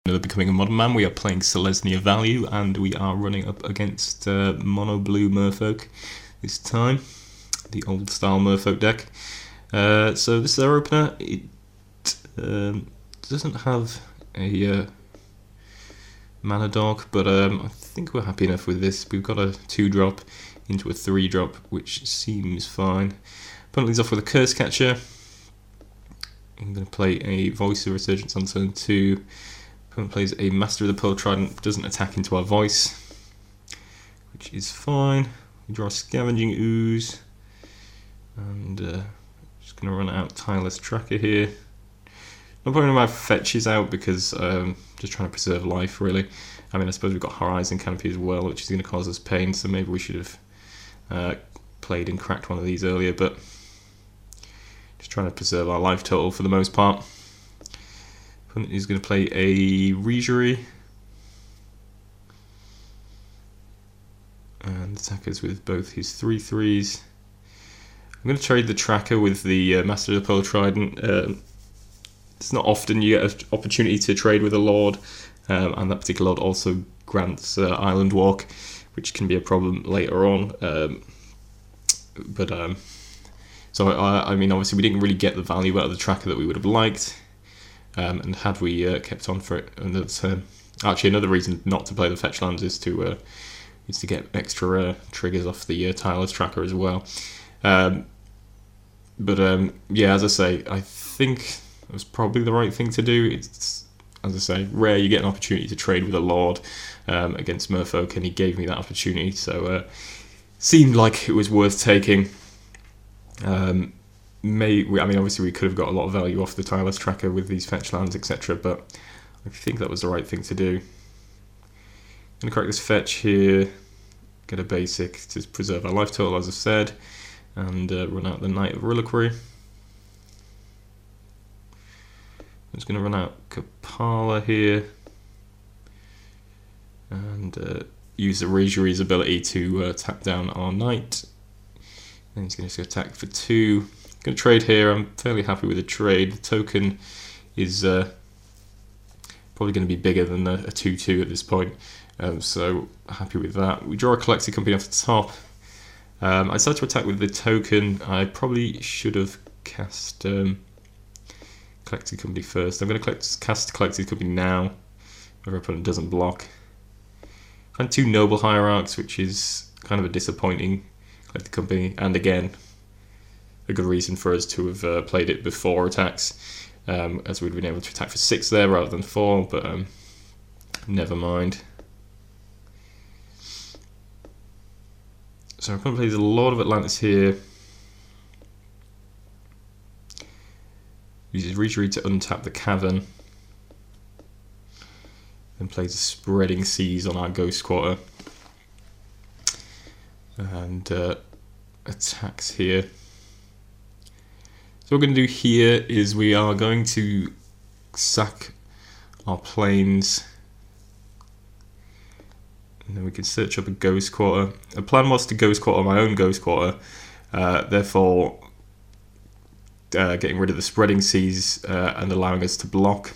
Another Becoming a Modern Man. We are playing Selesnya Value, and we are running up against Mono Blue Merfolk this time, the old style Merfolk deck. So this is our opener. It doesn't have a mana dog, but I think we're happy enough with this. We've got a 2-drop into a 3-drop, which seems fine. Opponent leads off with a Curse Catcher. I'm going to play a Voice of Resurgence on turn 2. Opponent plays a Master of the Pearl Trident, doesn't attack into our Voice, which is fine. We draw a Scavenging Ooze, and just going to run out Tireless Tracker here. Not putting my fetches out because just trying to preserve life, really. I mean, I suppose we've got Horizon Canopy as well, which is going to cause us pain, so maybe we should have played and cracked one of these earlier, but just trying to preserve our life total for the most part. Opponent is going to play a Regery and attackers with both his 3/3s. I'm going to trade the tracker with the Master of the Pearl Trident. It's not often you get an opportunity to trade with a Lord, and that particular Lord also grants Island Walk, which can be a problem later on. So I mean, obviously we didn't really get the value out of the tracker that we would have liked. And had we kept on for it another turn, actually another reason not to play the fetch lands is to get extra triggers off the Tireless Tracker as well. Yeah, as I say, I think it was probably the right thing to do. It's, as I say, rare you get an opportunity to trade with a Lord against Merfolk, and he gave me that opportunity, so seemed like it was worth taking. I mean, obviously we could have got a lot of value off the Tireless Tracker with these fetch lands, etc., but I think that was the right thing to do. I'm going to crack this fetch here, get a basic to preserve our life total, as I've said, and run out the Knight of Reliquary. I'm just going to run out Kapala here, and use the Regery's ability to tap down our Knight. And he's going to attack for 2. Going to trade here. I'm fairly happy with the trade. The token is probably going to be bigger than a 2/2 at this point, so happy with that. We draw a Collected Company off the top. I decided to attack with the token. I probably should have cast Collected Company first. I'm going to cast Collected Company now, if our opponent doesn't block. I had 2 Noble Hierarchs, which is kind of a disappointing Collected Company, and again, a good reason for us to have played it before attacks, as we'd been able to attack for 6 there rather than 4, but never mind. So our opponent plays a lot of Atlantis here. Uses Regery to untap the Cavern, then plays a Spreading Seas on our Ghost Quarter, and attacks here. So what we're going to do here is we are going to sack our planes, and then we can search up a Ghost Quarter. The plan was to Ghost Quarter my own Ghost Quarter, therefore getting rid of the Spreading Seas and allowing us to block.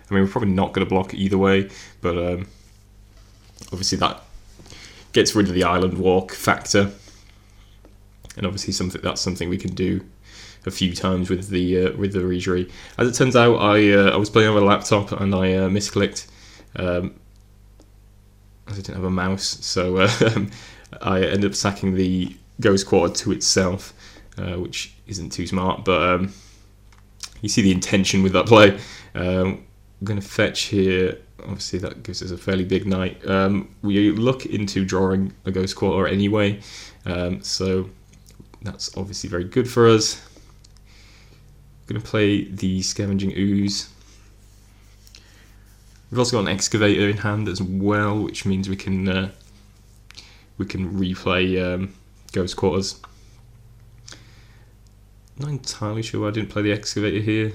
I mean, we're probably not going to block either way, but obviously that gets rid of the Island Walk factor, and obviously that's something we can do a few times with the Regery. As it turns out, I was playing on my laptop and I misclicked, as I didn't have a mouse, so I ended up sacking the Ghost Quarter to itself, which isn't too smart, but you see the intention with that play. I'm going to fetch here. Obviously that gives us a fairly big Knight. We look into drawing a Ghost Quarter anyway, so that's obviously very good for us. We're going to play the Scavenging Ooze. We've also got an Excavator in hand as well, which means we can replay Ghost Quarters. Not entirely sure why I didn't play the Excavator here.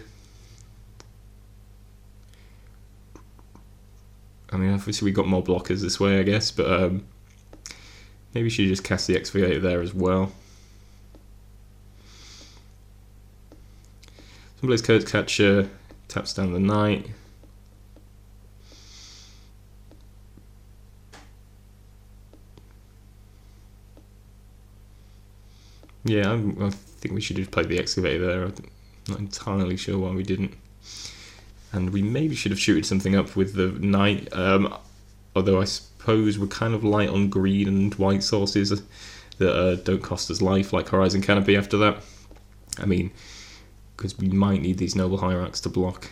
I mean, obviously we got more blockers this way, I guess, but maybe we should just cast the Excavator there as well. Plays Curse Catcher, taps down the Knight. Yeah, I think we should have played the excavator there. I'm not entirely sure why we didn't. And we maybe should have shooted something up with the knight. Although I suppose we're kind of light on green and white sources that don't cost us life, like Horizon Canopy after that. I mean, because we might need these Noble Hierarchs to block.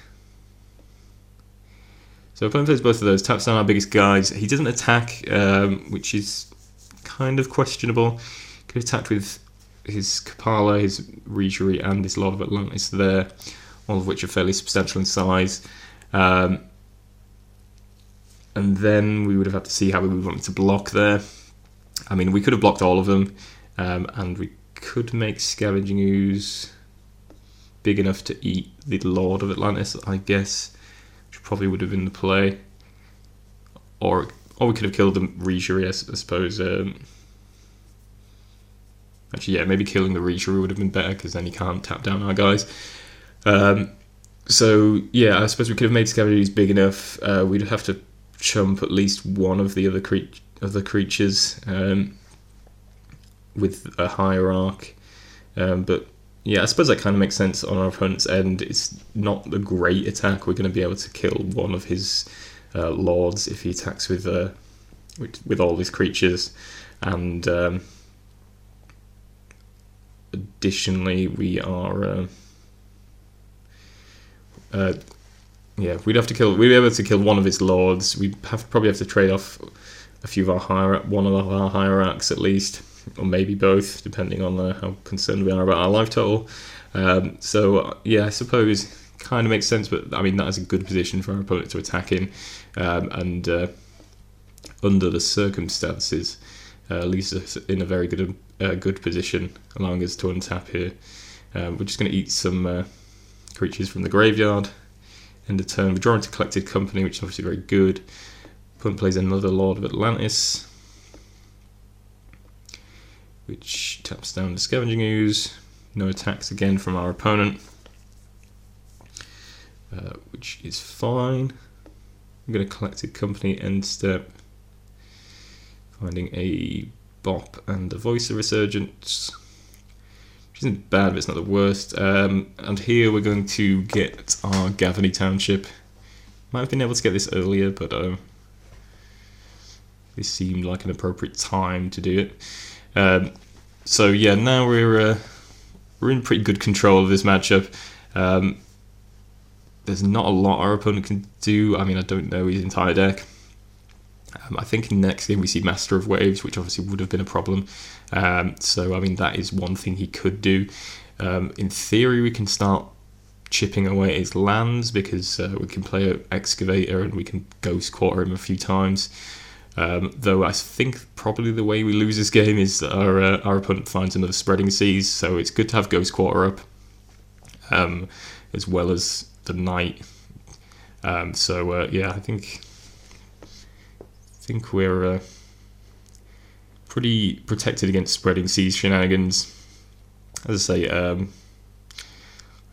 So opponent plays both of those, taps down our biggest guys. He doesn't attack, which is kind of questionable. Could have attacked with his Kapala, his Regery, and his Lord of Atlantis there, all of which are fairly substantial in size. And then we would have had to see how we wanted to block there. I mean, we could have blocked all of them, and we could make Scavenging Ooze big enough to eat the Lord of Atlantis, I guess. Probably would have been the play, or we could have killed the Regery, I suppose. Actually, yeah, maybe killing the Regery would have been better because then he can't tap down our guys. So yeah, I suppose we could have made Scavengers big enough. We'd have to chump at least one of the other creatures with a Hierarch, but. Yeah, I suppose that kind of makes sense on our opponent's end. It's not a great attack. We're going to be able to kill one of his lords if he attacks with all his creatures, and additionally, we are we'd have to kill. We'd be able to kill one of his lords. We probably have to trade off a few of one of our hierarchs at least, or maybe both, depending on how concerned we are about our life total. So yeah, I suppose kind of makes sense, but I mean that is a good position for our opponent to attack in, and under the circumstances, leaves us in a very good position, allowing us to untap here. We're just going to eat some creatures from the graveyard. End of turn, we draw into Collected Company, which is obviously very good. Opponent plays another Lord of Atlantis, which taps down the Scavenging Ooze. No attacks again from our opponent, which is fine. I'm going to Collected Company end step, finding a Bop and a Voice of Resurgence, which isn't bad, but it's not the worst. And here we're going to get our Gavany Township. Might have been able to get this earlier, but this seemed like an appropriate time to do it. So yeah, now we're in pretty good control of this matchup. There's not a lot our opponent can do. I mean, I don't know his entire deck. I think in next game we see Master of Waves, which obviously would have been a problem. So I mean, that is one thing he could do. In theory, we can start chipping away at his lands because we can play an Excavator and we can Ghost Quarter him a few times. Though I think probably the way we lose this game is that our opponent finds another Spreading Seas, so it's good to have Ghost Quarter up, as well as the Knight. Yeah, I think we're pretty protected against Spreading Seas shenanigans. As I say, I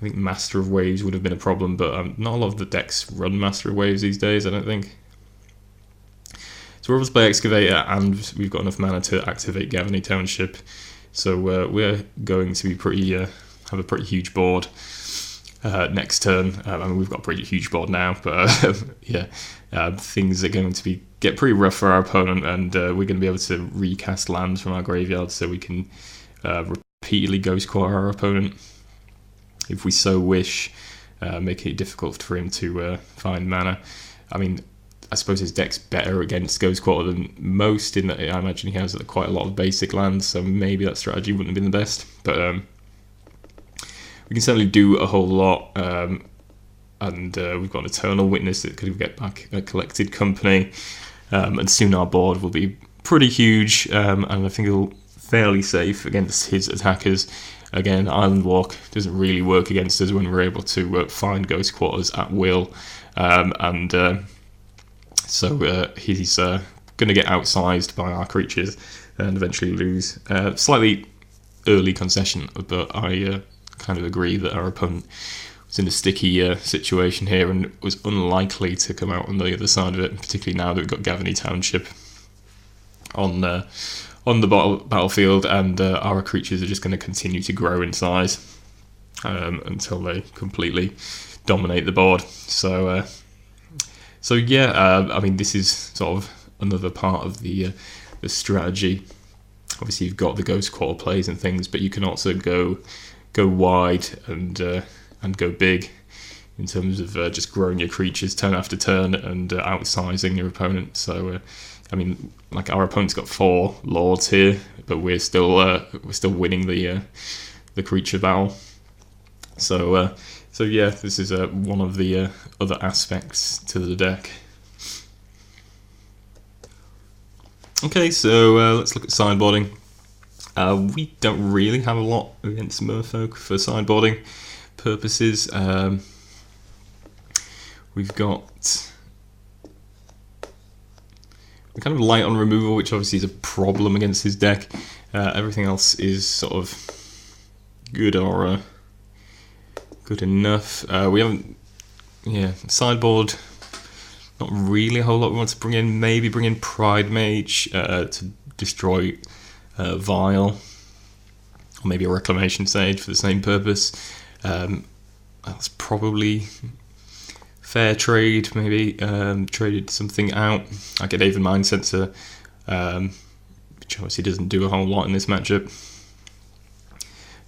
think Master of Waves would have been a problem, but not a lot of the decks run Master of Waves these days, I don't think. So we're able to play Excavator, and we've got enough mana to activate Gavany Township. So we're going to be have a pretty huge board next turn. I mean, we've got a pretty huge board now, but yeah, things are going to get pretty rough for our opponent, and we're going to be able to recast lands from our graveyard, so we can repeatedly Ghost Quarter our opponent if we so wish, make it difficult for him to find mana. I mean, I suppose his deck's better against Ghost Quarter than most, in that I imagine he has quite a lot of basic lands, so maybe that strategy wouldn't have been the best. But we can certainly do a whole lot, and we've got an Eternal Witness that could get back a Collected Company, and soon our board will be pretty huge, and I think it'll fairly safe against his attackers. Again, Island Walk doesn't really work against us when we're able to find Ghost Quarters at will, so he's going to get outsized by our creatures and eventually lose. Slightly early concession, but I kind of agree that our opponent was in a sticky situation here and was unlikely to come out on the other side of it, particularly now that we've got Gavany Township on on the battlefield, and our creatures are just going to continue to grow in size until they completely dominate the board. So yeah, I mean, this is sort of another part of the strategy. Obviously, you've got the ghost quarter plays and things, but you can also go wide and go big in terms of just growing your creatures turn after turn and outsizing your opponent. So, I mean, like, our opponent's got 4 lords here, but we're still winning the creature battle. So yeah, this is one of the other aspects to the deck. Okay, so let's look at sideboarding. We don't really have a lot against Merfolk for sideboarding purposes. We're kind of light on removal, which obviously is a problem against his deck. Everything else is sort of good or good enough. We haven't, sideboard. Not really a whole lot we want to bring in. Maybe bring in Pride Mage to destroy Vile, or maybe a Reclamation Sage for the same purpose. That's probably fair trade. Maybe traded something out. I get Aven Mind Sensor, which obviously doesn't do a whole lot in this matchup.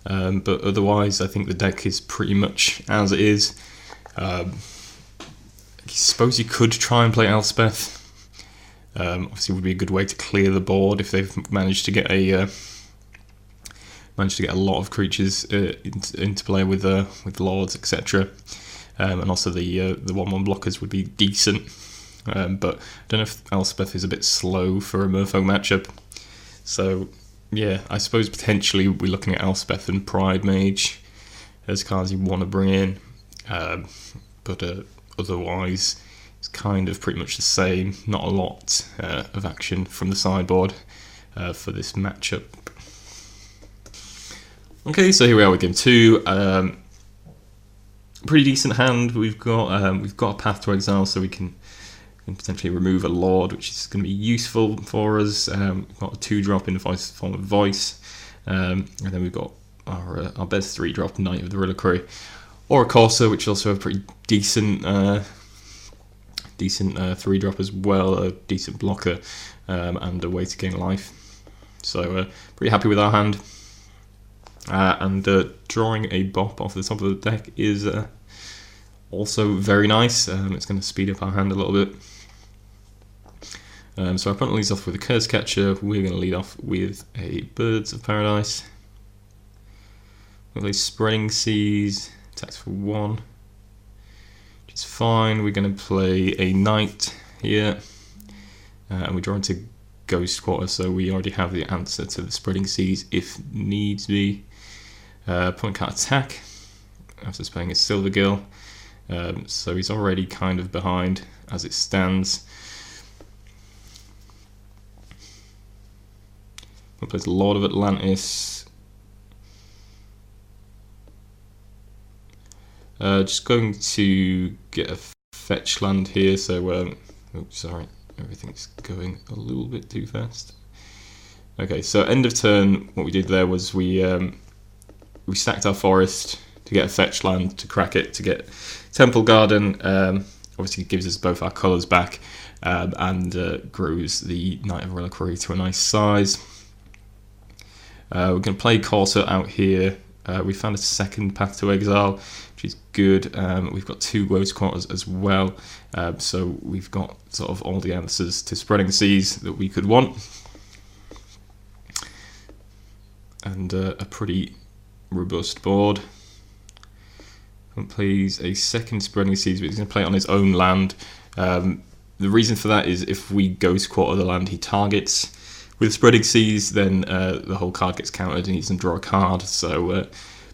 But otherwise, I think the deck is pretty much as it is. I suppose you could try and play Elspeth. Obviously, it would be a good way to clear the board if they've managed to get a lot of creatures into play with lords, etc. And also the 1/1 blockers would be decent. But I don't know if Elspeth is a bit slow for a Merfolk matchup. So yeah, I suppose potentially we're looking at Elspeth and Pride Mage as cards you want to bring in. But otherwise, it's kind of pretty much the same. Not a lot of action from the sideboard for this matchup. Okay, so here we are with game 2. Pretty decent hand. We've got a Path to Exile, so we can potentially remove a Lord, which is going to be useful for us. We've got a 2-drop in the form of Voice, and then we've got our best 3-drop, Knight of the Reliquary, or a Corsair, which also have a pretty decent 3-drop as well, a decent blocker, and a way to gain life. So pretty happy with our hand. And drawing a Bop off the top of the deck is also very nice. It's going to speed up our hand a little bit. So our opponent leads off with a Curse Catcher. We're going to lead off with a Birds of Paradise. We'll play Spreading Seas, attacks for 1, which is fine. We're going to play a Knight here, and we draw into Ghost Quarter, so we already have the answer to the Spreading Seas if needs be. Opponent can't attack after playing a Silver Gill, so he's already kind of behind as it stands. He plays Lord of Atlantis. Just going to get a fetch land here, so sorry, everything's going a little bit too fast. Okay, so end of turn, what we did there was we stacked our forest to get a fetch land, to crack it, to get Temple Garden. Obviously, it gives us both our colours back, and grows the Knight of Reliquary to a nice size. We're going to play Corsair out here. We found a second Path to Exile, which is good. We've got 2 Ghost Quarters as well, so we've got sort of all the answers to Spreading Seas that we could want, and a pretty robust board. And plays a second Spreading Seas, but he's going to play it on his own land. The reason for that is if we Ghost Quarter the land he targets with Spreading Seas, then the whole card gets countered and he doesn't draw a card. So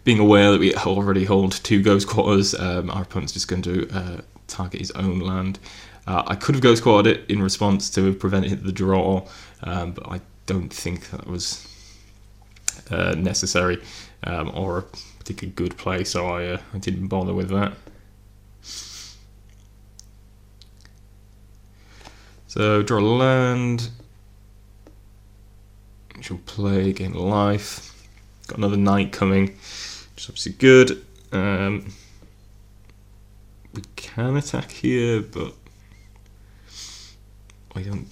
being aware that we already hold 2 Ghost Quarters, our opponent's just going to target his own land. I could have Ghost Quartered it in response to prevent the draw, but I don't think that was necessary or a particularly good play, so I didn't bother with that. So draw a land. which will play, gain life. Got another knight coming, which is obviously good. We can attack here, but I don't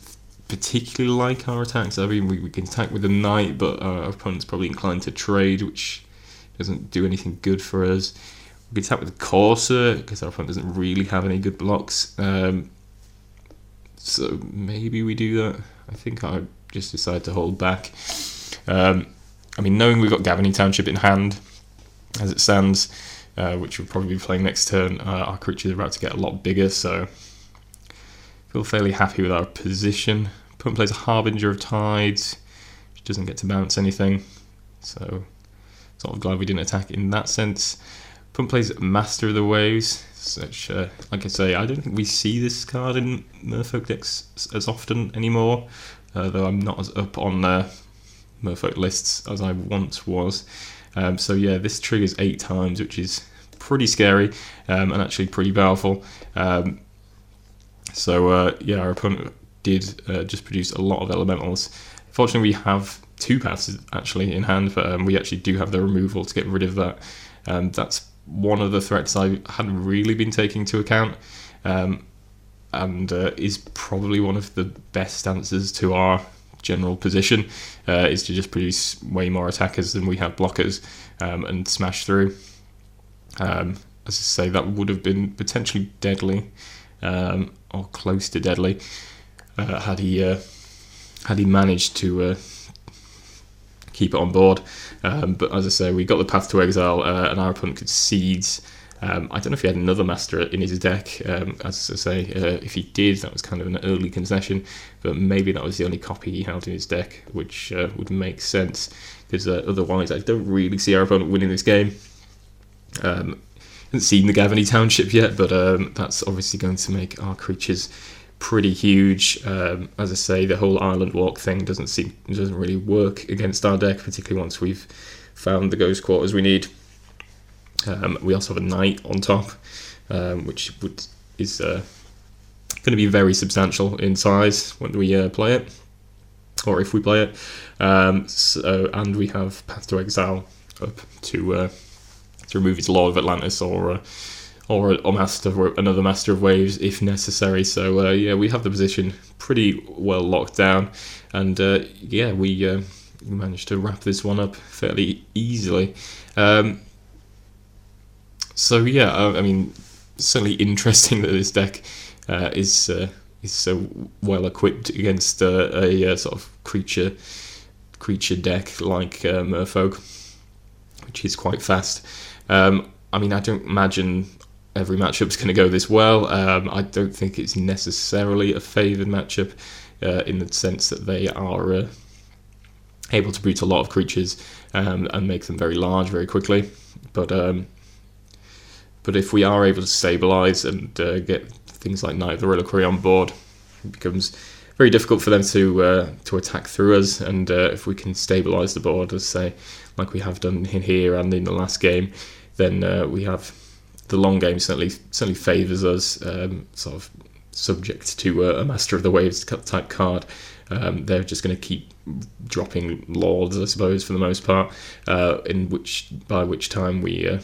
particularly like our attacks. I mean, we can attack with a knight, but our opponent's probably inclined to trade, which doesn't do anything good for us. We can attack with the Corsair, because our opponent doesn't really have any good blocks. So maybe we do that. I think I just decide to hold back. I mean, knowing we've got Gavany Township in hand, as it stands, which we'll probably be playing next turn, our creatures are about to get a lot bigger, so I feel fairly happy with our position. Opponent plays a Harbinger of Tides, which doesn't get to bounce anything, so sort of glad we didn't attack in that sense. Opponent plays Master of the Waves, which, like I say, I don't think we see this card in Merfolk decks as often anymore, though I'm not as up on Merfolk lists as I once was. So yeah, this triggers 8 times, which is pretty scary and actually pretty powerful. So yeah, our opponent did just produce a lot of elementals. Fortunately, we have 2 passes actually in hand, but we actually do have the removal to get rid of that. That's one of the threats I hadn't really been taking into account, and is probably one of the best answers to our general position, is to just produce way more attackers than we have blockers, and smash through. As I say, that would have been potentially deadly, or close to deadly, had he managed to keep it on board. But as I say, we got the Path to Exile, and our opponent could Seeds. I don't know if he had another Master in his deck. As I say, if he did, that was kind of an early concession, but maybe that was the only copy he held in his deck, which would make sense, because otherwise I don't really see our opponent winning this game. Haven't seen the Gavany Township yet, but that's obviously going to make our creatures pretty huge. As I say, the whole Island Walk thing doesn't really work against our deck, particularly once we've found the Ghost Quarters we need. We also have a Knight on top, which is going to be very substantial in size when we play it, or if we play it. And we have Path to Exile up to remove his Lord of Atlantis, or another Master of Waves if necessary. So yeah, we have the position pretty well locked down, and yeah, we managed to wrap this one up fairly easily. So yeah, I mean, certainly interesting that this deck is so well equipped against a sort of creature deck like Merfolk, which is quite fast. I mean, I don't imagine every matchup's going to go this well. I don't think it's necessarily a favoured matchup in the sense that they are able to brute a lot of creatures and make them very large very quickly. But if we are able to stabilise and get things like Knight of the Reliquary on board, it becomes very difficult for them to attack through us. And if we can stabilise the board, as say, like we have done in here and in the last game, then we have the long game certainly favours us, sort of subject to a Master of the Waves type card. They're just going to keep dropping Lords, I suppose, for the most part, by which time we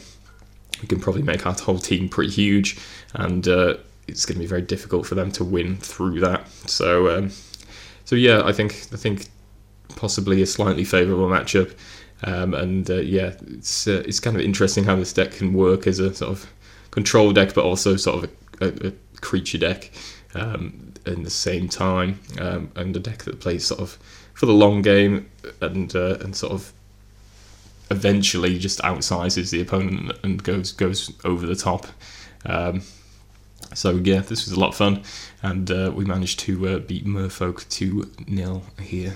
can probably make our whole team pretty huge, and it's going to be very difficult for them to win through that. So yeah, I think possibly a slightly favourable matchup. And yeah, it's kind of interesting how this deck can work as a sort of control deck, but also sort of a creature deck in the same time, and a deck that plays sort of for the long game and sort of eventually just outsizes the opponent and goes over the top. So yeah, this was a lot of fun, and we managed to beat Merfolk 2-0 here.